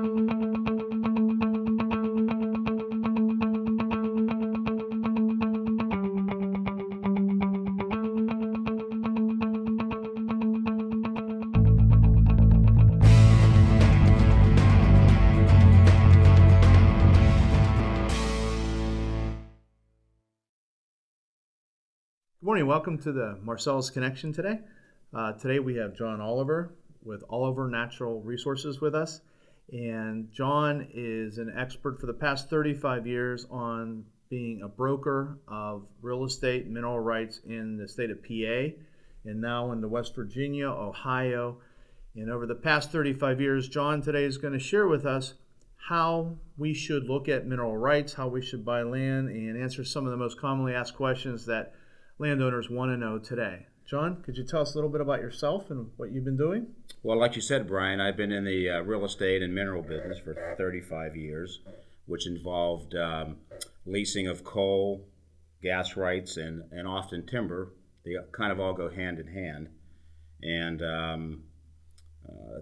Good morning. Welcome to the Marcellus Connection today. Today we have John Oliver with Oliver Natural Resources with us. And John is an expert for the past 35 years on being a broker of real estate and mineral rights in the state of PA and now in the West Virginia, Ohio. And over the past 35 years, John today is going to share with us how we should look at mineral rights, how we should buy land, and answer some of the most commonly asked questions that landowners want to know today. John, could you tell us a little bit about yourself and what you've been doing? Well, like you said, Bryan, I've been in the real estate and mineral business for 35 years, which involved leasing of coal, gas rights, and often timber. They kind of all go hand in hand. And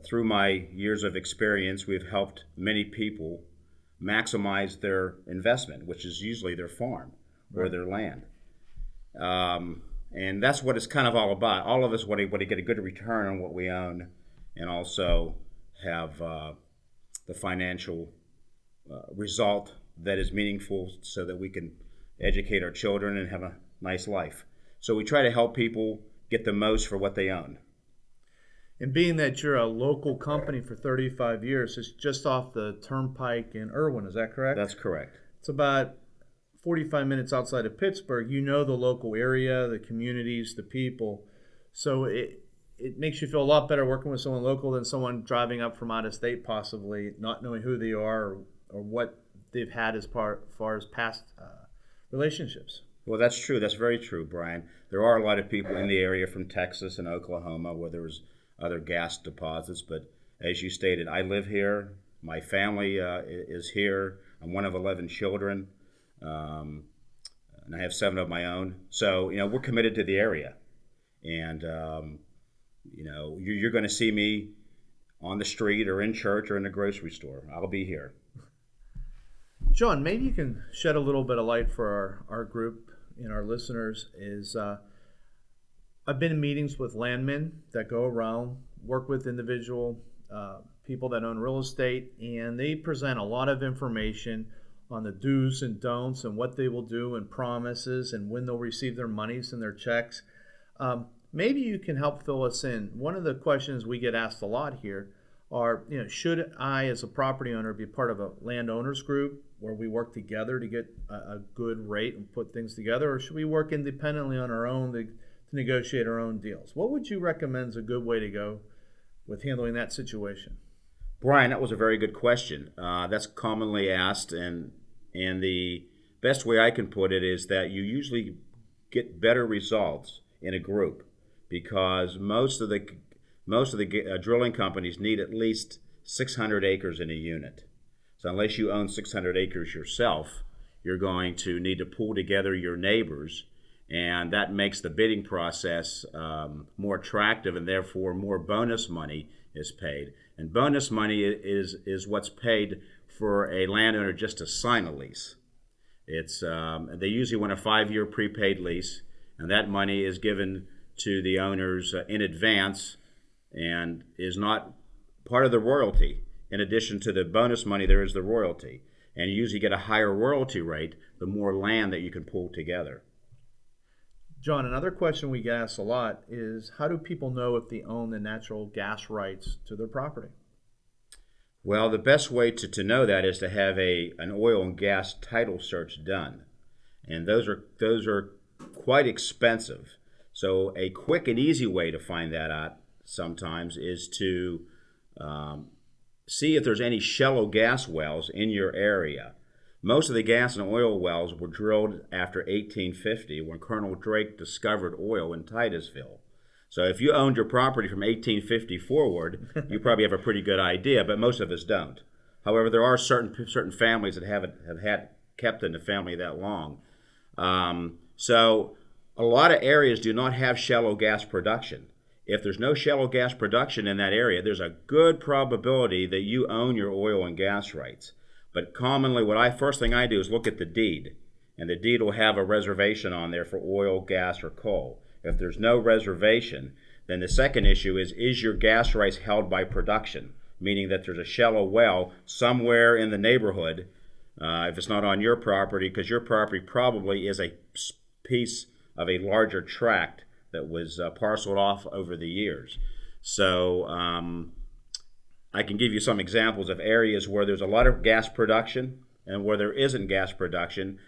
through my years of experience, we've helped many people maximize their investment, which is usually their farm or their land. And that's what it's kind of all about. All of us want to get a good return on what we own and also have the financial result that is meaningful so that we can educate our children and have a nice life. So we try to help people get the most for what they own. And being that you're a local company for 35 years, it's just off the Turnpike in Irwin, is that correct? That's correct. It's about 45 minutes outside of Pittsburgh. You know the local area, the communities, the people. So it makes you feel a lot better working with someone local than someone driving up from out of state, possibly not knowing who they are or what they've had as far as past relationships. Well, that's true. That's very true, Bryan. There are a lot of people in the area from Texas and Oklahoma where there's other gas deposits. But as you stated, I live here. My family is here. I'm one of 11 children. And I have 7 of my own. So, we're committed to the area. And, you're going to see me on the street or in church or in the grocery store. I'll be here. John, maybe you can shed a little bit of light for our group and our listeners. I've been in meetings with landmen that go around, work with individual people that own real estate, and they present a lot of information on the do's and don'ts and what they will do and promises and when they'll receive their monies and their checks. Maybe you can help fill us in. One of the questions we get asked a lot here are, should I as a property owner be part of a landowners group where we work together to get a good rate and put things together, or should we work independently on our own to negotiate our own deals? What would you recommend is a good way to go with handling that situation? Bryan, that was a very good question. That's commonly asked, and the best way I can put it is that you usually get better results in a group because most of the drilling companies need at least 600 acres in a unit. So unless you own 600 acres yourself, you're going to need to pull together your neighbors, and that makes the bidding process more attractive, and therefore more bonus money is paid. And bonus money is what's paid for a landowner just to sign a lease. They usually want a 5-year prepaid lease, and that money is given to the owners in advance and is not part of the royalty. In addition to the bonus money, there is the royalty. And you usually get a higher royalty rate the more land that you can pull together. John, another question we get asked a lot is, how do people know if they own the natural gas rights to their property? Well, the best way to know that is to have an oil and gas title search done. And those are quite expensive. So a quick and easy way to find that out sometimes is to see if there's any shallow gas wells in your area. Most of the gas and oil wells were drilled after 1850 when Colonel Drake discovered oil in Titusville. So if you owned your property from 1850 forward, you probably have a pretty good idea, but most of us don't. However, there are certain families that have had kept in the family that long. So a lot of areas do not have shallow gas production. If there's no shallow gas production in that area, there's a good probability that you own your oil and gas rights. But commonly, first thing I do is look at the deed, and the deed will have a reservation on there for oil, gas, or coal. If there's no reservation, then the second issue is your gas rights held by production, meaning that there's a shallow well somewhere in the neighborhood, if it's not on your property, because your property probably is a piece of a larger tract that was parceled off over the years. So I can give you some examples of areas where there's a lot of gas production and where there isn't gas production.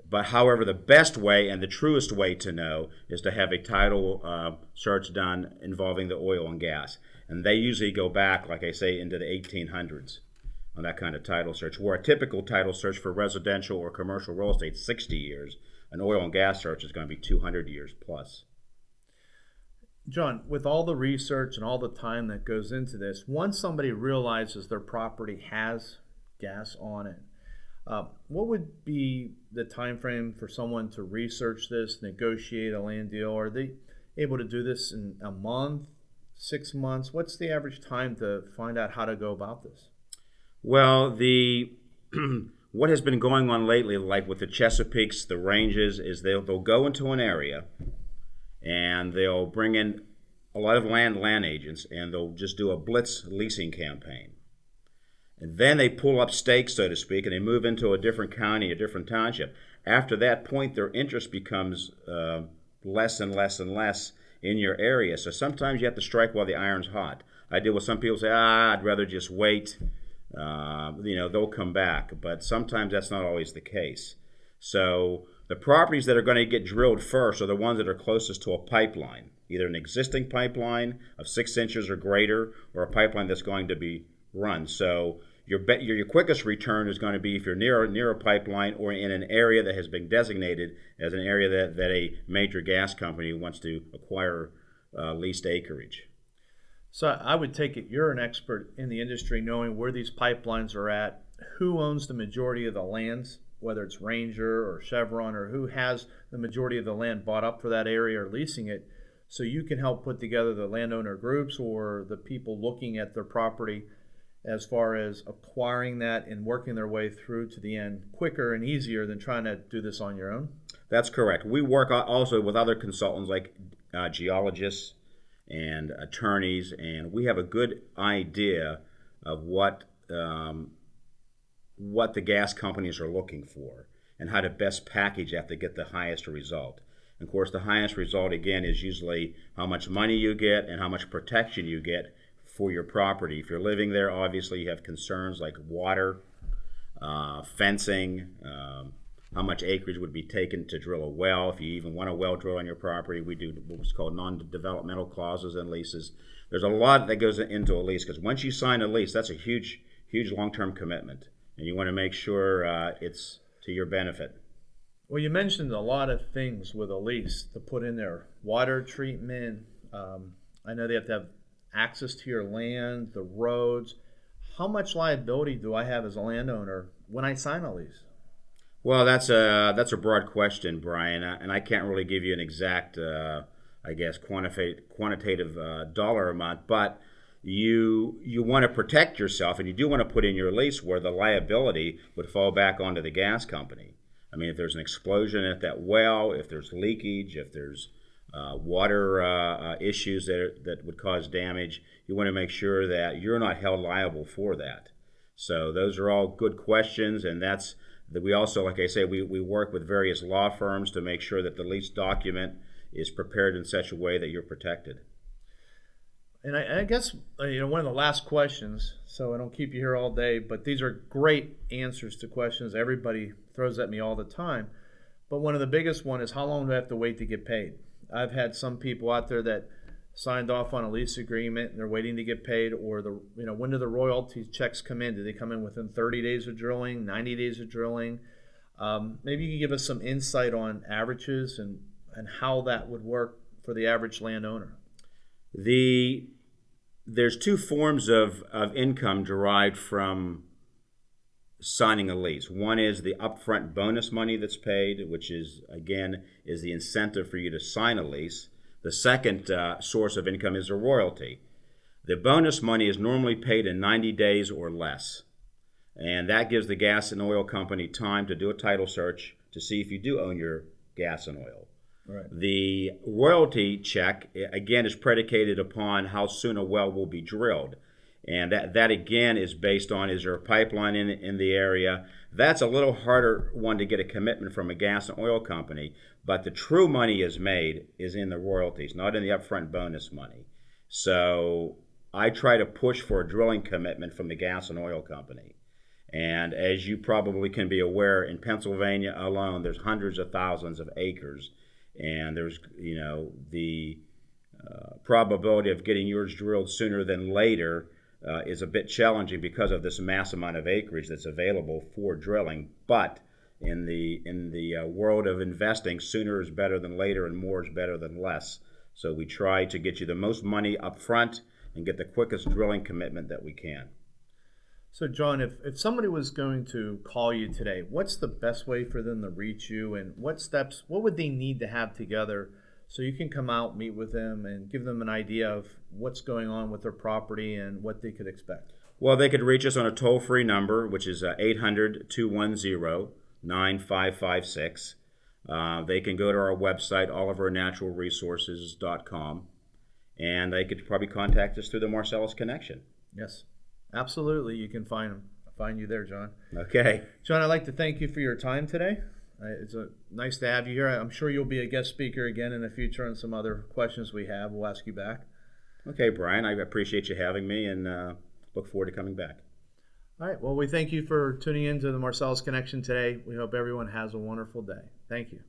But however, the best way and the truest way to know is to have a title search done involving the oil and gas. And they usually go back, like I say, into the 1800s on that kind of title search, where a typical title search for residential or commercial real estate is 60 years. An oil and gas search is going to be 200 years plus. John, with all the research and all the time that goes into this, once somebody realizes their property has gas on it, what would be the time frame for someone to research this, negotiate a land deal? Are they able to do this in a month, 6 months? What's the average time to find out how to go about this? Well, what has been going on lately, like with the Chesapeakes, the ranges, is they'll go into an area and they'll bring in a lot of land agents, and they'll just do a blitz leasing campaign. And then they pull up stakes, so to speak, and they move into a different county, a different township. After that point, their interest becomes less and less and less in your area. So sometimes you have to strike while the iron's hot. I deal with some people say, I'd rather just wait. They'll come back. But sometimes that's not always the case. So the properties that are going to get drilled first are the ones that are closest to a pipeline, either an existing pipeline of 6 inches or greater, or a pipeline that's going to be run. So your quickest return is going to be if you're near a pipeline or in an area that has been designated as an area that a major gas company wants to acquire leased acreage. So I would take it you're an expert in the industry, knowing where these pipelines are at, who owns the majority of the lands, whether it's Ranger or Chevron, or who has the majority of the land bought up for that area or leasing it, so you can help put together the landowner groups or the people looking at their property as far as acquiring that and working their way through to the end quicker and easier than trying to do this on your own? That's correct. We work also with other consultants like geologists and attorneys, and we have a good idea of what the gas companies are looking for and how to best package that to get the highest result. And of course, the highest result, again, is usually how much money you get and how much protection you get for your property. If you're living there, obviously you have concerns like water, fencing, how much acreage would be taken to drill a well. If you even want a well drilled on your property, we do what's called non-developmental clauses and leases. There's a lot that goes into a lease, because once you sign a lease, that's a huge long-term commitment, and you want to make sure it's to your benefit. Well, you mentioned a lot of things with a lease to put in there. Water treatment, I know they have to have access to your land, the roads. How much liability do I have as a landowner when I sign a lease? Well, that's a broad question, Brian, and I can't really give you an exact, quantitative dollar amount. But you want to protect yourself, and you do want to put in your lease where the liability would fall back onto the gas company. I mean, if there's an explosion at that well, if there's leakage, if there's water issues that would cause damage, you want to make sure that you're not held liable for that. So those are all good questions, and that's that. We also, like I say, we work with various law firms to make sure that the lease document is prepared in such a way that you're protected. And I guess one of the last questions, so I don't keep you here all day, but these are great answers to questions everybody throws at me all the time. But one of the biggest one is, how long do I have to wait to get paid? I've had some people out there that signed off on a lease agreement and they're waiting to get paid, or when do the royalty checks come in? Do they come in within 30 days of drilling, 90 days of drilling? Maybe you can give us some insight on averages and how that would work for the average landowner. There's two forms of income derived from signing a lease. One is the upfront bonus money that's paid, which is the incentive for you to sign a lease. The second source of income is a royalty. The bonus money is normally paid in 90 days or less. And that gives the gas and oil company time to do a title search to see if you do own your gas and oil. Right. The royalty check, again, is predicated upon how soon a well will be drilled. And that again, is based on, is there a pipeline in the area? That's a little harder one to get a commitment from a gas and oil company. But the true money is made is in the royalties, not in the upfront bonus money. So I try to push for a drilling commitment from the gas and oil company. And as you probably can be aware, in Pennsylvania alone, there's hundreds of thousands of acres, and there's, the probability of getting yours drilled sooner than later is a bit challenging because of this mass amount of acreage that's available for drilling. But in the world of investing, sooner is better than later, and more is better than less. So we try to get you the most money up front and get the quickest drilling commitment that we can. So, John, if somebody was going to call you today, what's the best way for them to reach you, and what would they need to have together so you can come out, meet with them, and give them an idea of what's going on with their property and what they could expect? Well, they could reach us on a toll-free number, which is 800-210-9556. They can go to our website, olivernaturalresources.com, and they could probably contact us through the Marcellus Connection. Yes. Absolutely, you can find you there, John. Okay. John, I'd like to thank you for your time today. It's nice to have you here. I'm sure you'll be a guest speaker again in the future on some other questions we have. We'll ask you back. Okay, Brian, I appreciate you having me, and look forward to coming back. All right. Well, we thank you for tuning in to the Marcellus Connection today. We hope everyone has a wonderful day. Thank you.